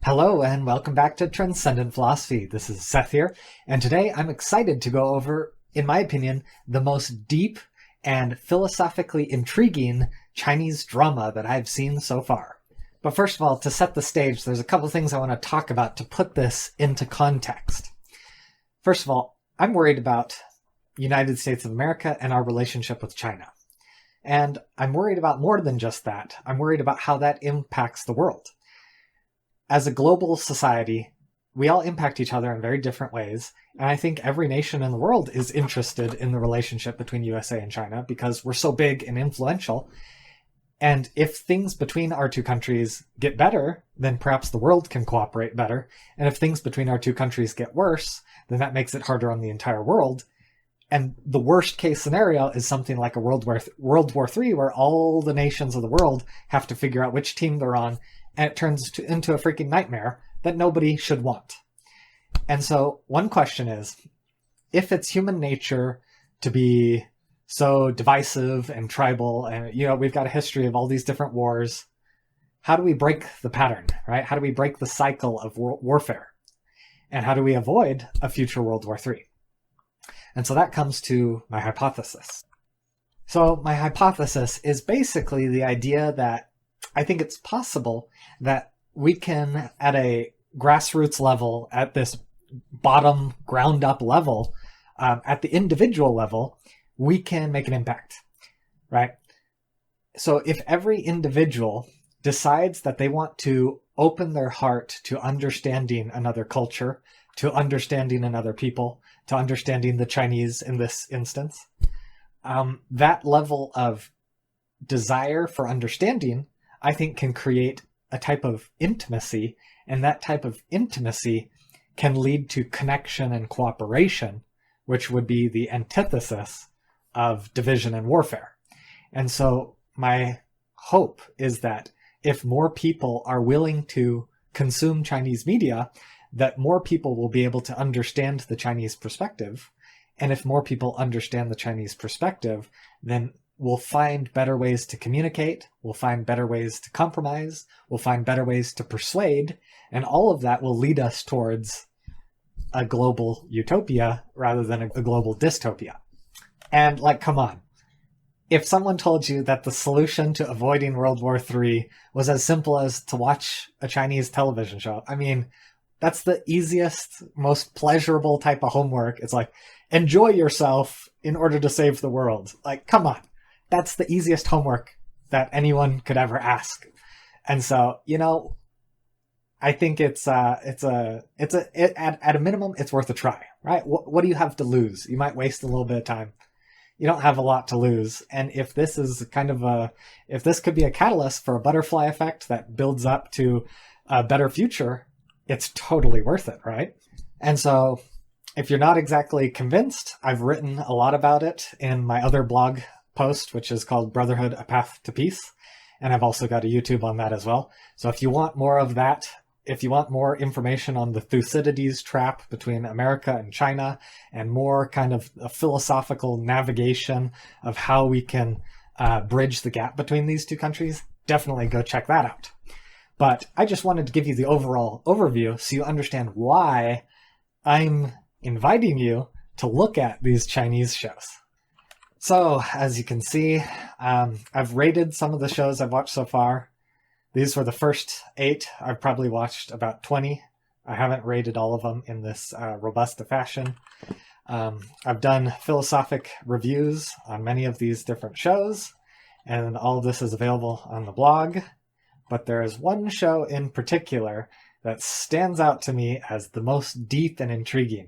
Hello and welcome back to Transcendent Philosophy. This is Seth here, and today I'm excited to go over, in my opinion, the most deep and philosophically intriguing Chinese drama that I've seen so far. But first of all, to set the stage, there's a couple things I want to talk about to put this into context. First of all, I'm worried about the United States of America and our relationship with China. And I'm worried about more than just that. I'm worried about how that impacts the world. As a global society, we all impact each other in very different ways, and I think every nation in the world is interested in the relationship between USA and China because we're so big and influential. And if things between our two countries get better, then perhaps the world can cooperate better. And if things between our two countries get worse, then that makes it harder on the entire world. And the worst case scenario is something like a World War III, where all the nations of the world have to figure out which team they're on, and it turns into a freaking nightmare that nobody should want. And so one question is, if it's human nature to be so divisive and tribal, and we've got a history of all these different wars, how do we break the pattern, right? How do we break the cycle of warfare? And how do we avoid a future World War III? And so that comes to my hypothesis. So my hypothesis is basically the idea that I think it's possible that we can, at a grassroots level, at this bottom ground up level, at the individual level, we can make an impact, right? So if every individual decides that they want to open their heart to understanding another culture, to understanding another people, to understanding the Chinese in this instance, that level of desire for understanding, I think, can create a type of intimacy, and that type of intimacy can lead to connection and cooperation, which would be the antithesis of division and warfare. And so my hope is that if more people are willing to consume Chinese media, that more people will be able to understand the Chinese perspective. And if more people understand the Chinese perspective, then we'll find better ways to communicate, we'll find better ways to compromise, we'll find better ways to persuade, and all of that will lead us towards a global utopia rather than a global dystopia. And come on. If someone told you that the solution to avoiding World War III was as simple as to watch a Chinese television show, I mean, that's the easiest, most pleasurable type of homework. It's like, enjoy yourself in order to save the world. Come on. That's the easiest homework that anyone could ever ask. And so, I think at a minimum, it's worth a try, right? What do you have to lose? You might waste a little bit of time. You don't have a lot to lose. And if this is if this could be a catalyst for a butterfly effect that builds up to a better future, it's totally worth it, right? And so if you're not exactly convinced, I've written a lot about it in my other blog post, which is called Brotherhood, A Path to Peace. And I've also got a YouTube on that as well. So if you want more of that, if you want more information on the Thucydides trap between America and China, and more kind of a philosophical navigation of how we can bridge the gap between these two countries, definitely go check that out. But I just wanted to give you the overall overview so you understand why I'm inviting you to look at these Chinese shows. So, as you can see, I've rated some of the shows I've watched so far. These were the first 8. I've probably watched about 20. I haven't rated all of them in this robust fashion. I've done philosophic reviews on many of these different shows, and all of this is available on the blog. But there is one show in particular that stands out to me as the most deep and intriguing,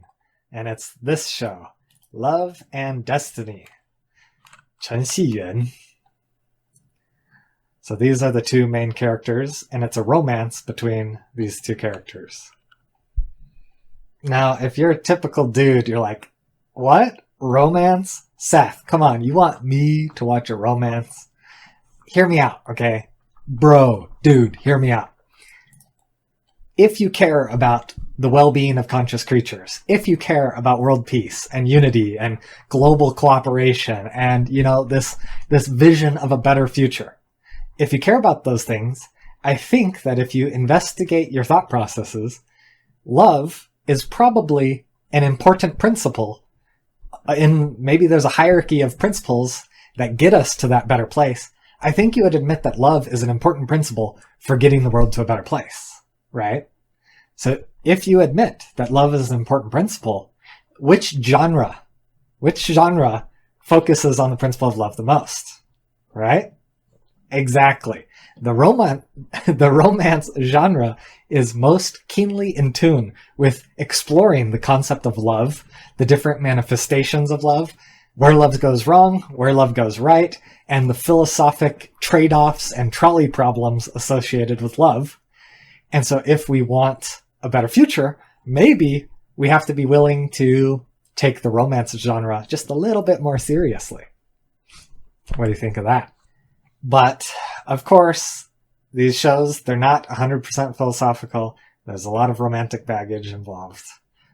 and it's this show, Love and Destiny. 陈戏园. So these are the two main characters, and it's a romance between these two characters. Now, if you're a typical dude, you're like, what? Romance? Seth, come on, you want me to watch a romance? Hear me out, okay? Bro, dude, hear me out. If you care about the well-being of conscious creatures, if you care about world peace and unity and global cooperation and, this vision of a better future, if you care about those things, I think that if you investigate your thought processes, love is probably an important principle. Maybe there's a hierarchy of principles that get us to that better place. I think you would admit that love is an important principle for getting the world to a better place, right? So if you admit that love is an important principle, which genre focuses on the principle of love the most, right? Exactly. The romance genre is most keenly in tune with exploring the concept of love, the different manifestations of love, where love goes wrong, where love goes right, and the philosophic trade-offs and trolley problems associated with love. And so if we want a better future, maybe we have to be willing to take the romance genre just a little bit more seriously. What do you think of that? But, of course, these shows, they're not 100% philosophical. There's a lot of romantic baggage involved.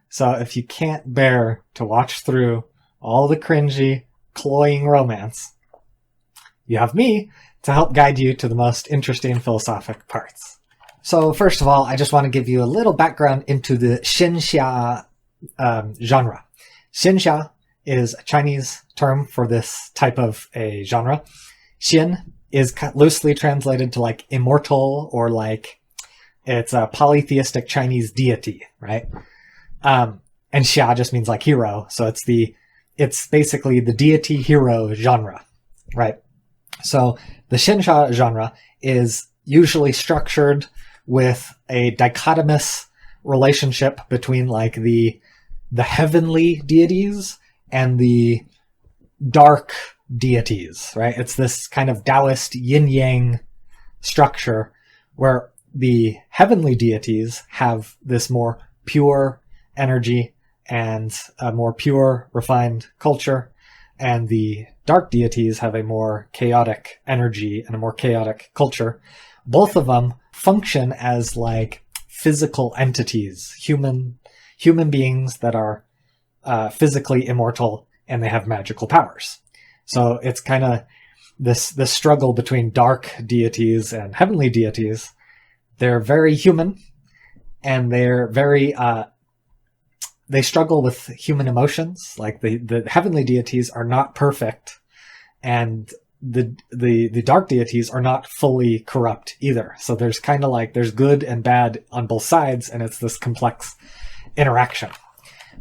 So if you can't bear to watch through all the cringy, cloying romance, you have me to help guide you to the most interesting philosophic parts. So first of all, I just want to give you a little background into the xinxia genre. Xinxia is a Chinese term for this type of a genre. Xin is loosely translated to like immortal, or like it's a polytheistic Chinese deity, right? And xia just means like hero, so it's basically the deity hero genre, right? So the xinxia genre is usually structured with a dichotomous relationship between like the heavenly deities and the dark deities, right? It's this kind of Taoist yin-yang structure where the heavenly deities have this more pure energy and a more pure, refined culture, and the dark deities have a more chaotic energy and a more chaotic culture. Both of them function as like physical entities, human beings that are physically immortal, and they have magical powers. So it's kind of this struggle between dark deities and heavenly deities. They're very human, and they're very they struggle with human emotions. Like the heavenly deities are not perfect, and the dark deities are not fully corrupt either. So there's kind of like there's good and bad on both sides, and it's this complex interaction.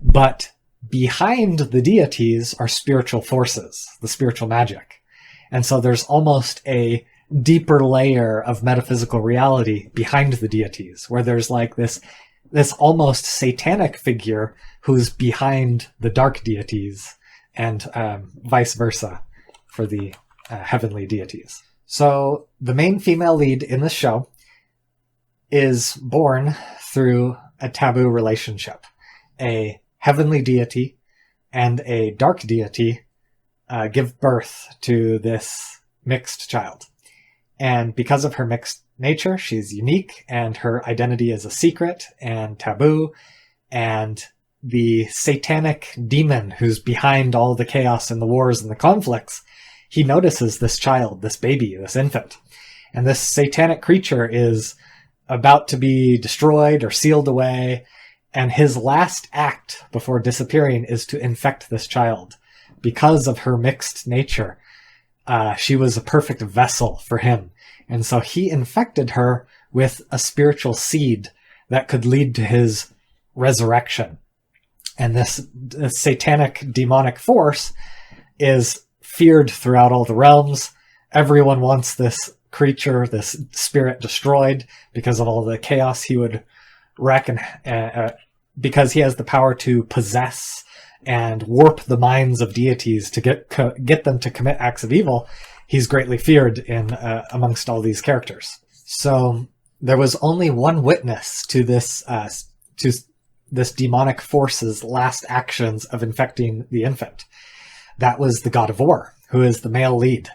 But behind the deities are spiritual forces, the spiritual magic. And so there's almost a deeper layer of metaphysical reality behind the deities, where there's like this almost satanic figure who's behind the dark deities, and vice versa for the heavenly deities. So the main female lead in this show is born through a taboo relationship. A heavenly deity and a dark deity give birth to this mixed child. And because of her mixed nature, she's unique, and her identity is a secret and taboo. And the satanic demon who's behind all the chaos and the wars and the conflicts, he notices this child, this baby, this infant. And this satanic creature is about to be destroyed or sealed away. And his last act before disappearing is to infect this child. Because of her mixed nature, she was a perfect vessel for him. And so he infected her with a spiritual seed that could lead to his resurrection. And this satanic demonic force is feared throughout all the realms. Everyone wants this creature, this spirit, destroyed because of all the chaos he would wreck, and because he has the power to possess and warp the minds of deities to get them to commit acts of evil. He's greatly feared in amongst all these characters. So there was only one witness to this demonic force's last actions of infecting the infant. That was the god of war, who is the male lead.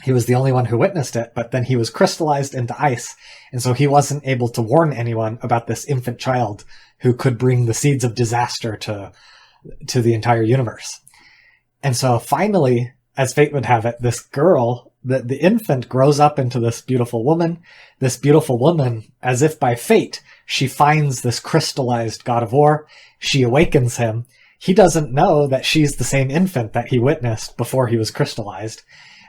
He was the only one who witnessed it, but then he was crystallized into ice, and so he wasn't able to warn anyone about this infant child who could bring the seeds of disaster to the entire universe. And so finally, as fate would have it, this girl the infant grows up into this beautiful woman. This beautiful woman, as if by fate, she finds this crystallized god of war. She awakens him. He doesn't know that she's the same infant that he witnessed before he was crystallized.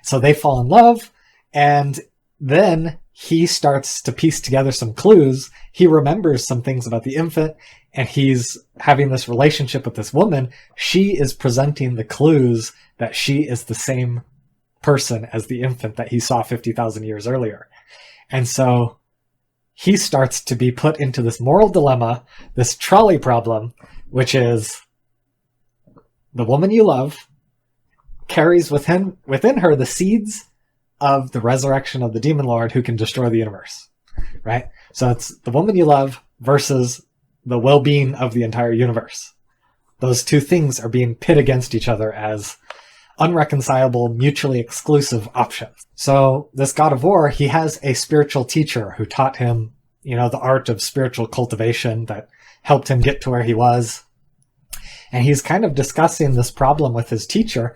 So they fall in love, and then he starts to piece together some clues. He remembers some things about the infant, and he's having this relationship with this woman. She is presenting the clues that she is the same person as the infant that he saw 50,000 years earlier. And so he starts to be put into this moral dilemma, this trolley problem, which is the woman you love carries within her the seeds of the resurrection of the demon lord who can destroy the universe, right? So it's the woman you love versus the well-being of the entire universe. Those two things are being pit against each other as unreconcilable, mutually exclusive options. So this god of war, he has a spiritual teacher who taught him, the art of spiritual cultivation that helped him get to where he was. And he's kind of discussing this problem with his teacher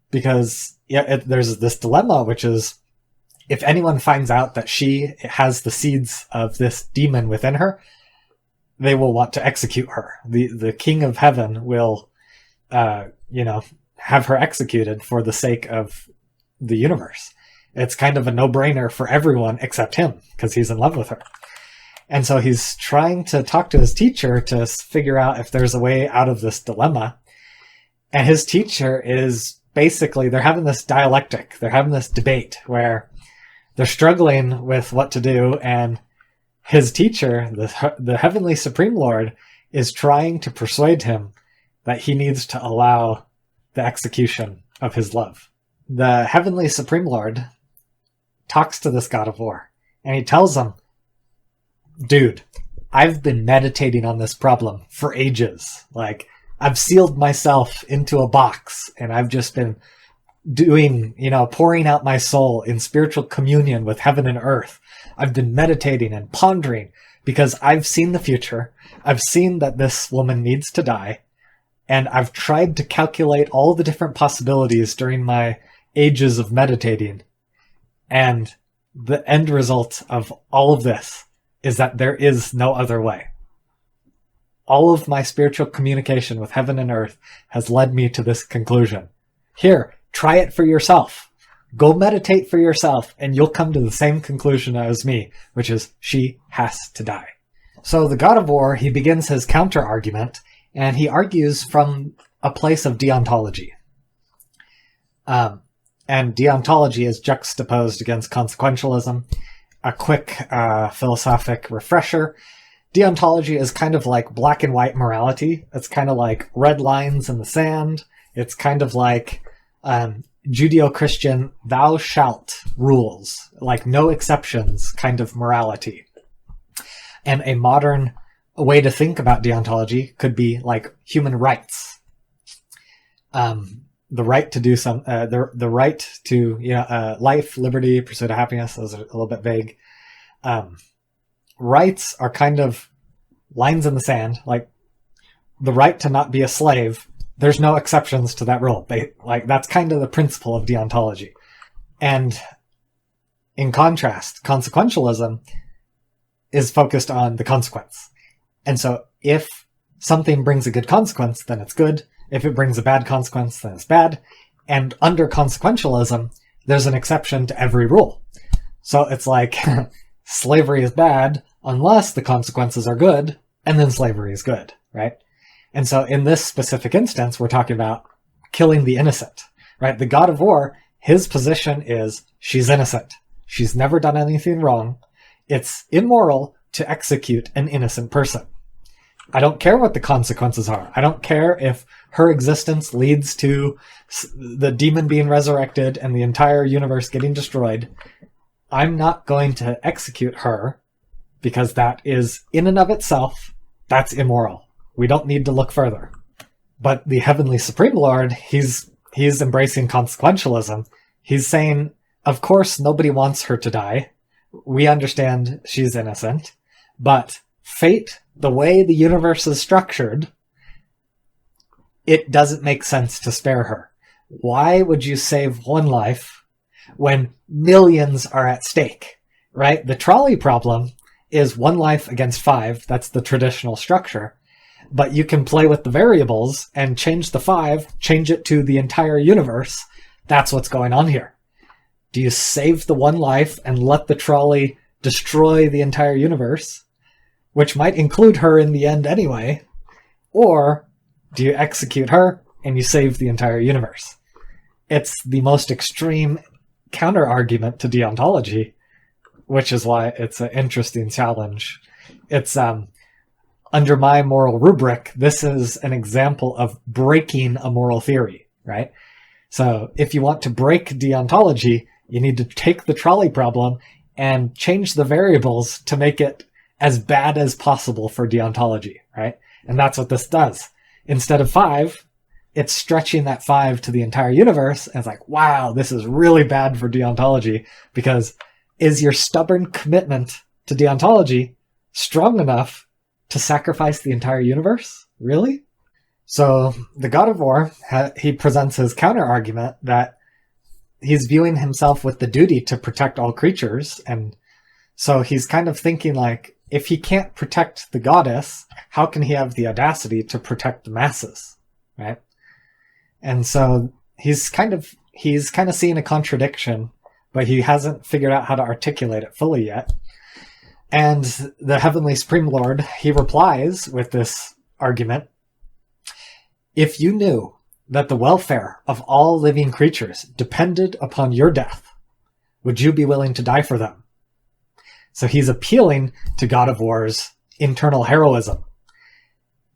because there's this dilemma, which is if anyone finds out that she has the seeds of this demon within her, they will want to execute her. The king of heaven will, have her executed for the sake of the universe. It's kind of a no-brainer for everyone except him because he's in love with her. And so he's trying to talk to his teacher to figure out if there's a way out of this dilemma. And his teacher is basically, they're having this dialectic. They're having this debate where they're struggling with what to do. And his teacher, the Heavenly Supreme Lord, is trying to persuade him that he needs to allow the execution of his love. The Heavenly Supreme Lord talks to this god of war, and he tells him, dude, I've been meditating on this problem for ages. Like, I've sealed myself into a box, and I've just been doing, pouring out my soul in spiritual communion with heaven and earth. I've been meditating and pondering because I've seen the future. I've seen that this woman needs to die. And I've tried to calculate all the different possibilities during my ages of meditating. And the end result of all of this is that there is no other way. All of my spiritual communication with heaven and earth has led me to this conclusion. Here, try it for yourself. Go meditate for yourself, and you'll come to the same conclusion as me, which is she has to die. So the god of war, he begins his counter-argument, and he argues from a place of deontology. And deontology is juxtaposed against consequentialism. A quick philosophic refresher. Deontology is kind of like black and white morality. It's kind of like red lines in the sand. It's kind of like Judeo-Christian thou shalt rules, like no exceptions kind of morality. And a modern way to think about deontology could be like human rights. The right to do the right to life, liberty, pursuit of happiness. Those are a little bit vague. Rights are kind of lines in the sand, like the right to not be a slave. There's no exceptions to that rule. That's kind of the principle of deontology. And in contrast, consequentialism is focused on the consequence. And so if something brings a good consequence, then it's good. If it brings a bad consequence, then it's bad. And under consequentialism, there's an exception to every rule. So it's like slavery is bad unless the consequences are good, and then slavery is good, right? And so in this specific instance, we're talking about killing the innocent, right? The god of war, his position is she's innocent. She's never done anything wrong. It's immoral to execute an innocent person. I don't care what the consequences are. I don't care if her existence leads to the demon being resurrected and the entire universe getting destroyed. I'm not going to execute her because that is, in and of itself, that's immoral. We don't need to look further. But the Heavenly Supreme Lord, he's embracing consequentialism. He's saying, of course, nobody wants her to die. We understand she's innocent. But fate, the way the universe is structured, it doesn't make sense to spare her. Why would you save one life when millions are at stake, right? The trolley problem is 1 life against 5. That's the traditional structure. But you can play with the variables and change the 5, change it to the entire universe. That's what's going on here. Do you save the 1 life and let the trolley destroy the entire universe, which might include her in the end anyway? Or do you execute her and you save the entire universe? It's the most extreme counter-argument to deontology, which is why it's an interesting challenge. It's under my moral rubric, this is an example of breaking a moral theory, right? So if you want to break deontology, you need to take the trolley problem and change the variables to make it as bad as possible for deontology, right? And that's what this does. Instead of 5, it's stretching that 5 to the entire universe, and it's like, wow, this is really bad for deontology, because is your stubborn commitment to deontology strong enough to sacrifice the entire universe? Really? So the God of War, he presents his counter-argument that he's viewing himself with the duty to protect all creatures, and so he's kind of thinking like, if he can't protect the goddess, how can he have the audacity to protect the masses, right? And so he's kind of seeing a contradiction, but he hasn't figured out how to articulate it fully yet. And the Heavenly Supreme Lord, he replies with this argument: if you knew that the welfare of all living creatures depended upon your death, would you be willing to die for them? So he's appealing to God of War's internal heroism.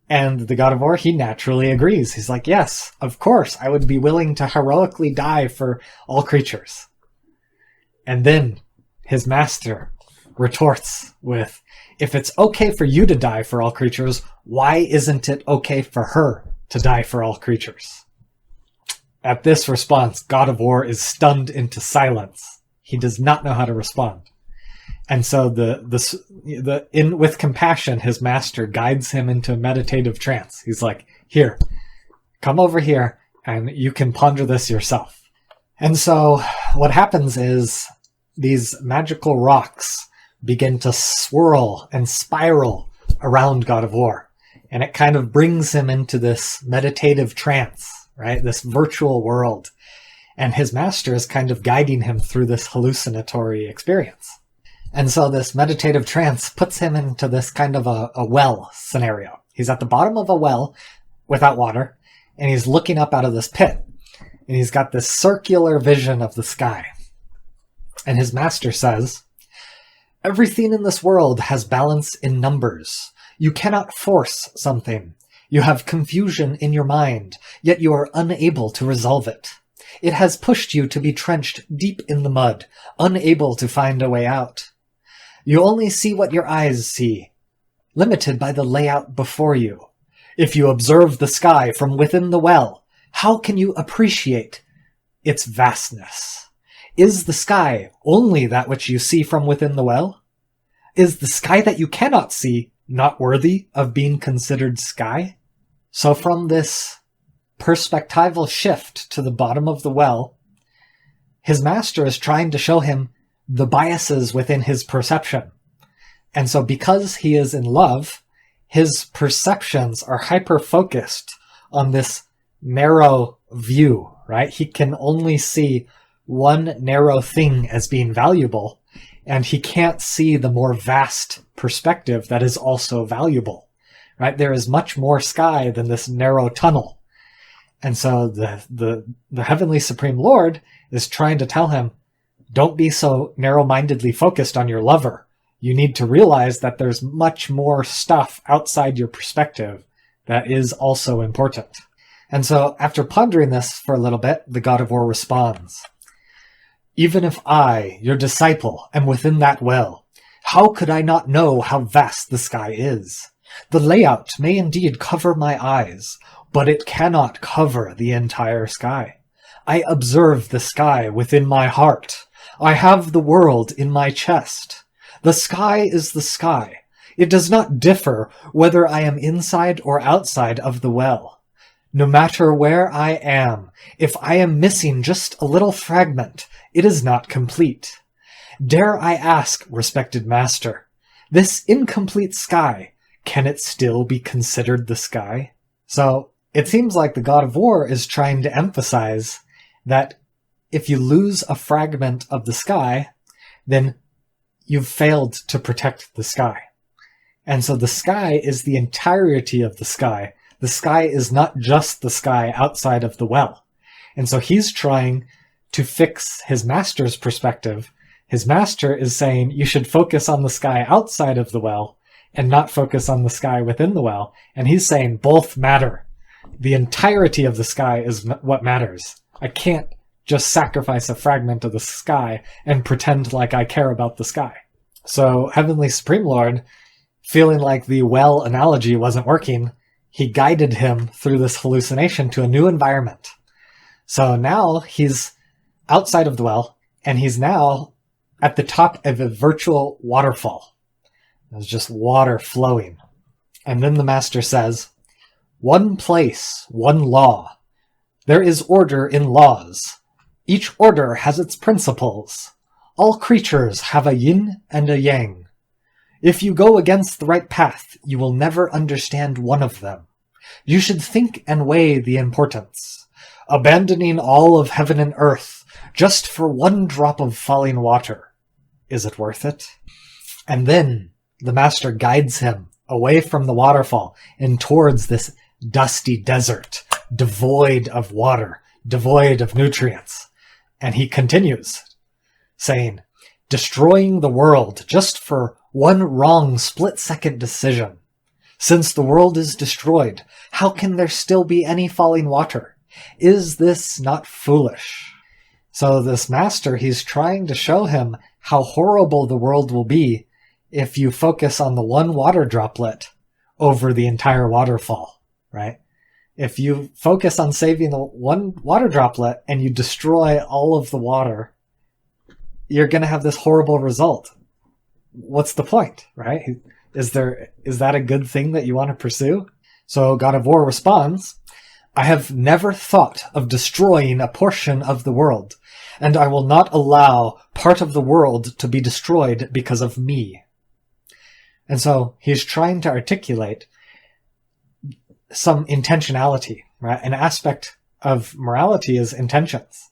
And the God of War, he naturally agrees. He's like, yes, of course, I would be willing to heroically die for all creatures. And then his master retorts with, if it's okay for you to die for all creatures, why isn't it okay for her to die for all creatures? At this response, God of War is stunned into silence. He does not know how to respond. And so with compassion, his master guides him into a meditative trance. He's like, here, come over here and you can ponder this yourself. And so what happens is these magical rocks begin to swirl and spiral around God of War. And it kind of brings him into this meditative trance, right? This virtual world. And his master is kind of guiding him through this hallucinatory experience. And so this meditative trance puts him into this kind of a well scenario. He's at the bottom of a well without water, and he's looking up out of this pit. And he's got this circular vision of the sky. And his master says, everything in this world has balance in numbers. You cannot force something. You have confusion in your mind, yet you are unable to resolve it. It has pushed you to be trenched deep in the mud, unable to find a way out. You only see what your eyes see, limited by the layout before you. If you observe the sky from within the well, how can you appreciate its vastness? Is the sky only that which you see from within the well? Is the sky that you cannot see not worthy of being considered sky? So from this perspectival shift to the bottom of the well, his master is trying to show him the biases within his perception. And so because he is in love, his perceptions are hyper-focused on this narrow view, right? He can only see one narrow thing as being valuable, and he can't see the more vast perspective that is also valuable, right? There is much more sky than this narrow tunnel. And so the Heavenly Supreme Lord is trying to tell him, don't be so narrow-mindedly focused on your lover. You need to realize that there's much more stuff outside your perspective that is also important. And so after pondering this for a little bit, the God of War responds, even if I, your disciple, am within that well, how could I not know how vast the sky is? The layout may indeed cover my eyes, but it cannot cover the entire sky. I observe the sky within my heart. I have the world in my chest. The sky is the sky. It does not differ whether I am inside or outside of the well. No matter where I am, if I am missing just a little fragment, it is not complete. Dare I ask, respected master, this incomplete sky, can it still be considered the sky? So it seems like the god of war is trying to emphasize that if you lose a fragment of the sky, then you've failed to protect the sky. And so the sky is the entirety of the sky. The sky is not just the sky outside of the well. And so he's trying to fix his master's perspective. His master is saying you should focus on the sky outside of the well and not focus on the sky within the well. And he's saying both matter. The entirety of the sky is what matters. I can't just sacrifice a fragment of the sky and pretend like I care about the sky. So Heavenly Supreme Lord, feeling like the well analogy wasn't working, he guided him through this hallucination to a new environment. So now he's outside of the well, and he's now at the top of a virtual waterfall. There's just water flowing. And then the master says, "One place, one law. There is order in laws. Each order has its principles. All creatures have a yin and a yang. If you go against the right path, you will never understand one of them. You should think and weigh the importance, abandoning all of heaven and earth just for one drop of falling water. Is it worth it?" And then the master guides him away from the waterfall and towards this dusty desert, devoid of water, devoid of nutrients. And he continues, saying, "Destroying the world just for one wrong split-second decision. Since the world is destroyed, how can there still be any falling water? Is this not foolish?" So this master, he's trying to show him how horrible the world will be if you focus on the one water droplet over the entire waterfall, right? If you focus on saving the one water droplet and you destroy all of the water, you're going to have this horrible result. What's the point, right? Is that a good thing that you want to pursue? So God of War responds, "I have never thought of destroying a portion of the world, and I will not allow part of the world to be destroyed because of me." And so he's trying to articulate some intentionality, right? An aspect of morality is intentions.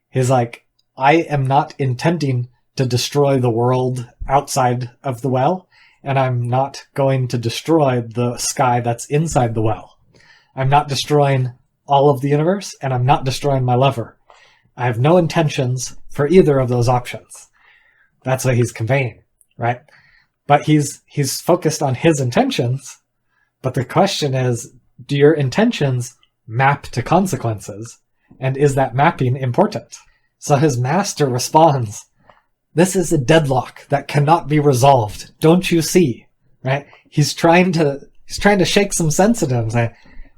He's like, I am not intending to destroy the world outside of the well, and I'm not going to destroy the sky that's inside the well. I'm not destroying all of the universe, and I'm not destroying my lover. I have no intentions for either of those options. That's what he's conveying, right? But he's focused on his intentions, but the question is, do your intentions map to consequences? And is that mapping important? So his master responds, "This is a deadlock that cannot be resolved. Don't you see?" Right? He's trying to shake some sense into him. Saying,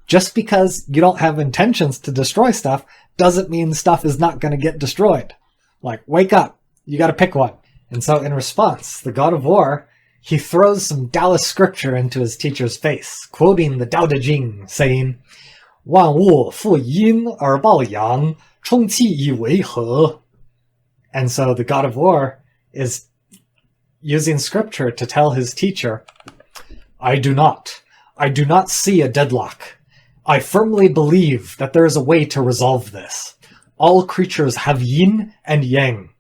just because you don't have intentions to destroy stuff doesn't mean stuff is not going to get destroyed. Like, wake up. You got to pick one. And so in response, the God of War, he throws some Taoist scripture into his teacher's face, quoting the Tao Te Ching, saying, 万物负阴而抱阳，充气以为和. And so the God of War is using scripture to tell his teacher, I do not see a deadlock. I firmly believe that there is a way to resolve this. All creatures have yin and yang.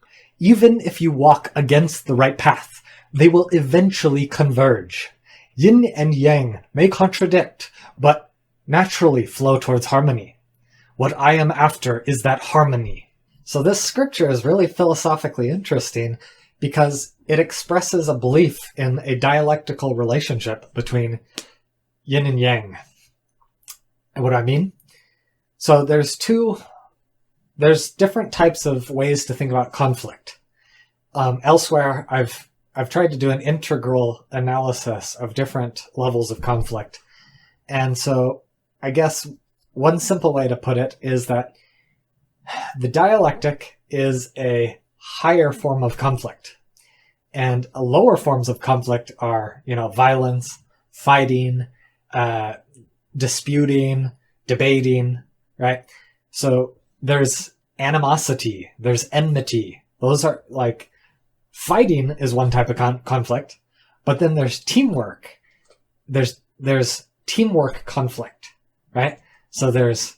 Even if you walk against the right path, they will eventually converge. Yin and yang may contradict, but naturally flow towards harmony. What I am after is that harmony. So this scripture is really philosophically interesting because it expresses a belief in a dialectical relationship between yin and yang. And what do I mean? So there's different types of ways to think about conflict. Elsewhere, I've tried to do an integral analysis of different levels of conflict. And so I guess one simple way to put it is that the dialectic is a higher form of conflict. And lower forms of conflict are, violence, fighting, disputing, debating, right? So there's animosity, there's enmity. Those are like, fighting is one type of conflict, but then there's teamwork. There's teamwork conflict, right? So there's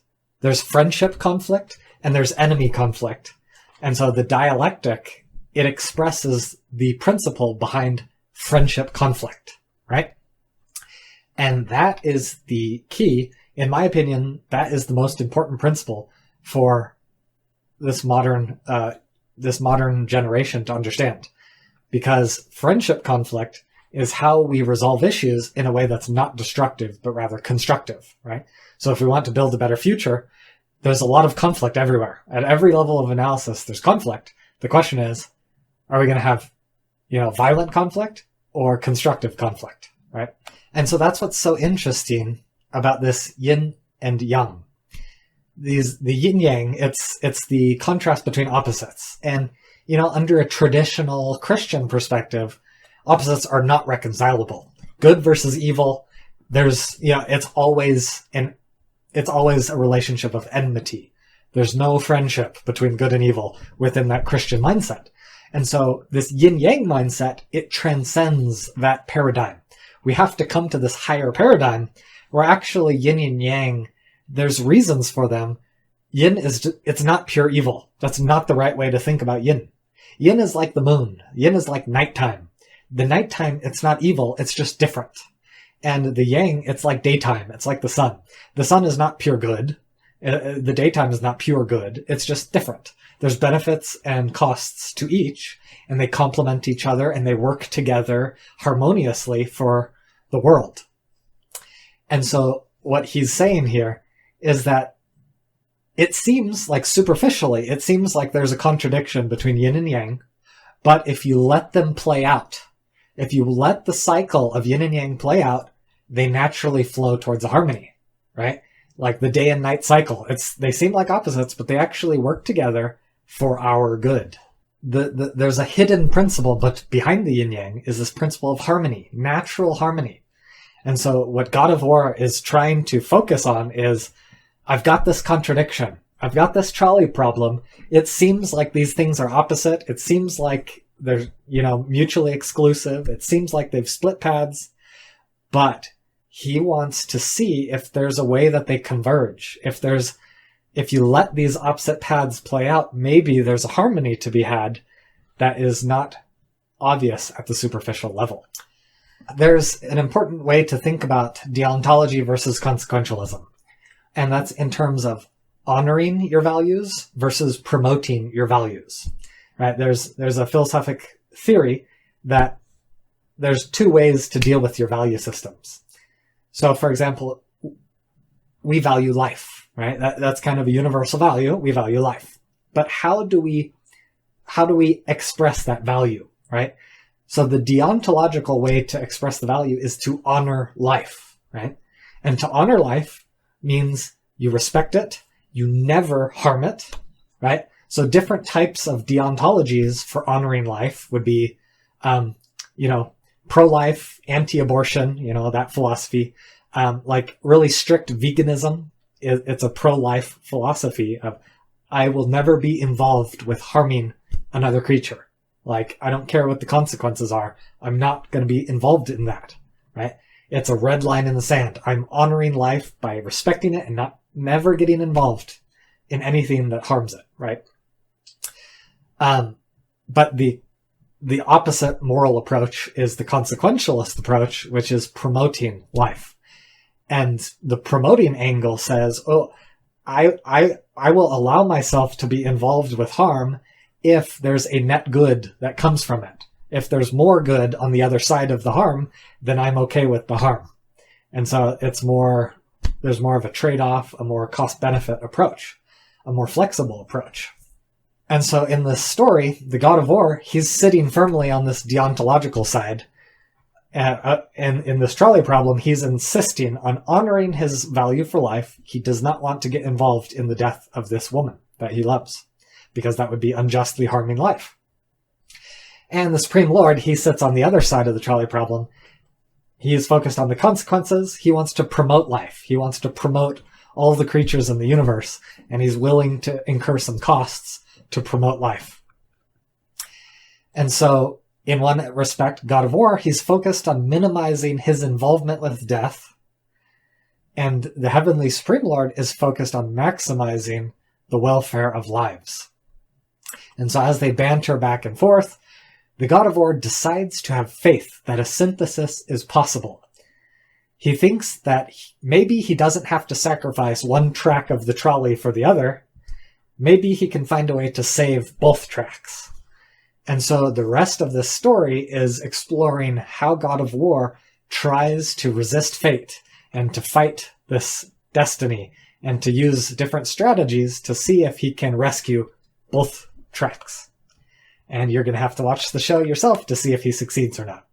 friendship conflict and there's enemy conflict. And so the dialectic, it expresses the principle behind friendship conflict, right? And that is the key. In my opinion, that is the most important principle for this modern generation to understand. Because friendship conflict is how we resolve issues in a way that's not destructive, but rather constructive, right? So if we want to build a better future, there's a lot of conflict everywhere. At every level of analysis, there's conflict. The question is, are we going to have, violent conflict or constructive conflict, right? And so that's what's so interesting about this yin and yang. The yin yang, it's the contrast between opposites. And, under a traditional Christian perspective, opposites are not reconcilable. Good versus evil, it's always a relationship of enmity. There's no friendship between good and evil within that Christian mindset. And so this yin-yang mindset, it transcends that paradigm. We have to come to this higher paradigm where actually yin and yang, there's reasons for them. Yin it's not pure evil. That's not the right way to think about yin. Yin is like the moon. Yin is like nighttime. The nighttime, it's not evil, it's just different. And the yang, it's like daytime. It's like the sun. The sun is not pure good. The daytime is not pure good. It's just different. There's benefits and costs to each, and they complement each other, and they work together harmoniously for the world. And so what he's saying here is that it seems like superficially, it seems like there's a contradiction between yin and yang, but if you let them play out, if you let the cycle of yin and yang play out, they naturally flow towards a harmony, right? Like the day and night cycle. They seem like opposites, but they actually work together for our good. There's a hidden principle, but behind the yin yang is this principle of harmony, natural harmony. And so what God of War is trying to focus on is, I've got this contradiction. I've got this trolley problem. It seems like these things are opposite. It seems like they're, mutually exclusive. It seems like they've split paths. But he wants to see if there's a way that they converge. If you let these opposite paths play out, maybe there's a harmony to be had that is not obvious at the superficial level. There's an important way to think about deontology versus consequentialism. And that's in terms of honoring your values versus promoting your values, right? There's a philosophic theory that there's two ways to deal with your value systems. So, for example, we value life, right? That's kind of a universal value. We value life. But how do we express that value, right? So the deontological way to express the value is to honor life, right? And to honor life means you respect it, you never harm it, right? So different types of deontologies for honoring life would be, pro-life, anti-abortion, that philosophy. Like really strict veganism, it's a pro-life philosophy of, I will never be involved with harming another creature. Like, I don't care what the consequences are. I'm not going to be involved in that, right? It's a red line in the sand. I'm honoring life by respecting it and never getting involved in anything that harms it, right? But the opposite moral approach is the consequentialist approach, which is promoting life. And the promoting angle says, I will allow myself to be involved with harm if there's a net good that comes from it. If there's more good on the other side of the harm, then I'm okay with the harm. And so there's more of a trade-off, a more cost-benefit approach, a more flexible approach. And so in this story, the God of War, he's sitting firmly on this deontological side. And in this trolley problem, he's insisting on honoring his value for life. He does not want to get involved in the death of this woman that he loves, because that would be unjustly harming life. And the Supreme Lord, he sits on the other side of the trolley problem. He is focused on the consequences. He wants to promote life. He wants to promote all the creatures in the universe, and he's willing to incur some costs to promote life. And so, in one respect, God of War, he's focused on minimizing his involvement with death, and the Heavenly Supreme Lord is focused on maximizing the welfare of lives. And so as they banter back and forth, the God of War decides to have faith that a synthesis is possible. He thinks that maybe he doesn't have to sacrifice one track of the trolley for the other. Maybe he can find a way to save both tracks. And so the rest of this story is exploring how God of War tries to resist fate and to fight this destiny and to use different strategies to see if he can rescue both tracks. And you're going to have to watch the show yourself to see if he succeeds or not.